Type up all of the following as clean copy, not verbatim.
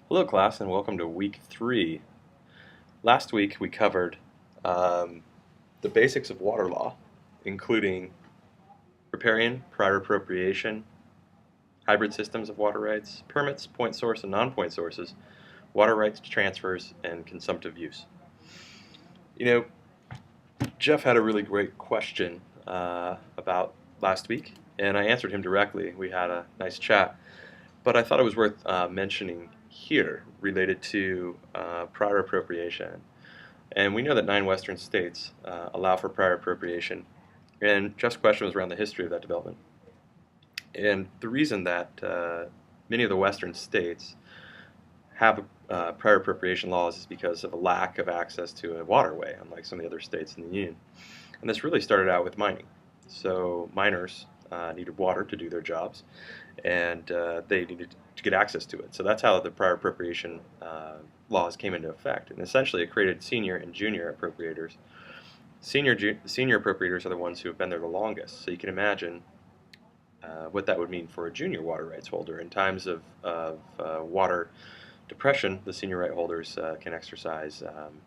Hello class and welcome to week 3. Last week we covered the basics of water law, including riparian, prior appropriation, hybrid systems of water rights, permits, point source and non-point sources, water rights transfers, and consumptive use. You know, Jeff had a really great question about last week, and I answered him directly. We had a nice chat. But I thought it was worth mentioning here related to prior appropriation. And we know that 9 Western states allow for prior appropriation. And Jeff's question was around the history of that development. And the reason that many of the Western states have prior appropriation laws is because of a lack of access to a waterway, unlike some of the other states in the Union. And this really started out with mining. So miners needed water to do their jobs, and they needed to get access to it. So that's how the prior appropriation laws came into effect. And essentially, it created senior and junior appropriators. Senior appropriators are the ones who have been there the longest. So you can imagine what that would mean for a junior water rights holder. In times of water depression, the senior right holders can exercise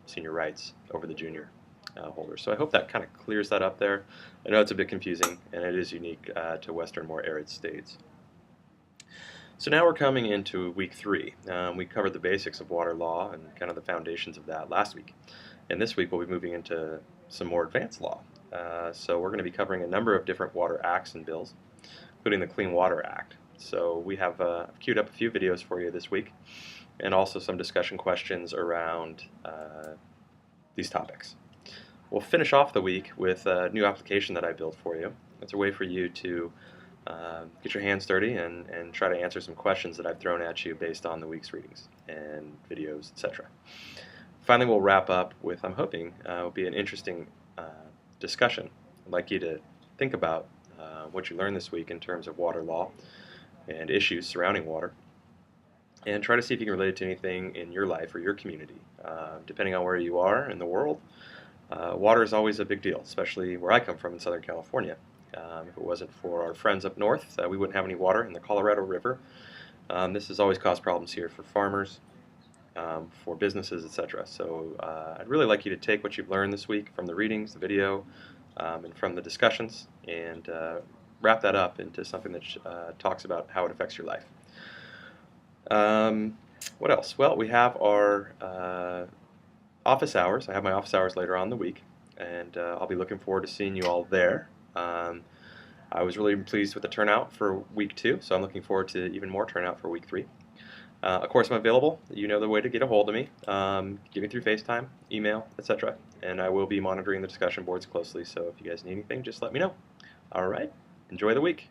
senior rights over the junior holders. So I hope that kind of clears that up there. I know it's a bit confusing, and it is unique to Western, more arid states. So now we're coming into week 3. We covered the basics of water law and kind of the foundations of that last week. And this week we'll be moving into some more advanced law. So we're going to be covering a number of different water acts and bills, including the Clean Water Act. So we have queued up a few videos for you this week, and also some discussion questions around these topics. We'll finish off the week with a new application that I built for you. It's a way for you to get your hands dirty and try to answer some questions that I've thrown at you based on the week's readings and videos, etc. Finally, we'll wrap up with, I'm hoping, will be an interesting discussion. I'd like you to think about what you learned this week in terms of water law and issues surrounding water, and try to see if you can relate it to anything in your life or your community. Depending on where you are in the world, water is always a big deal, especially where I come from in Southern California. If it wasn't for our friends up north, we wouldn't have any water in the Colorado River. This has always caused problems here for farmers, for businesses, etc. So I'd really like you to take what you've learned this week from the readings, the video, and from the discussions, and wrap that up into something that talks about how it affects your life. What else? Well, we have our office hours. I have my office hours later on in the week, and I'll be looking forward to seeing you all there. I was really pleased with the turnout for week 2, so I'm looking forward to even more turnout for week 3. Of course, I'm available. You know the way to get a hold of me. Get me through FaceTime, email, etc. And I will be monitoring the discussion boards closely, so if you guys need anything, just let me know. All right, enjoy the week.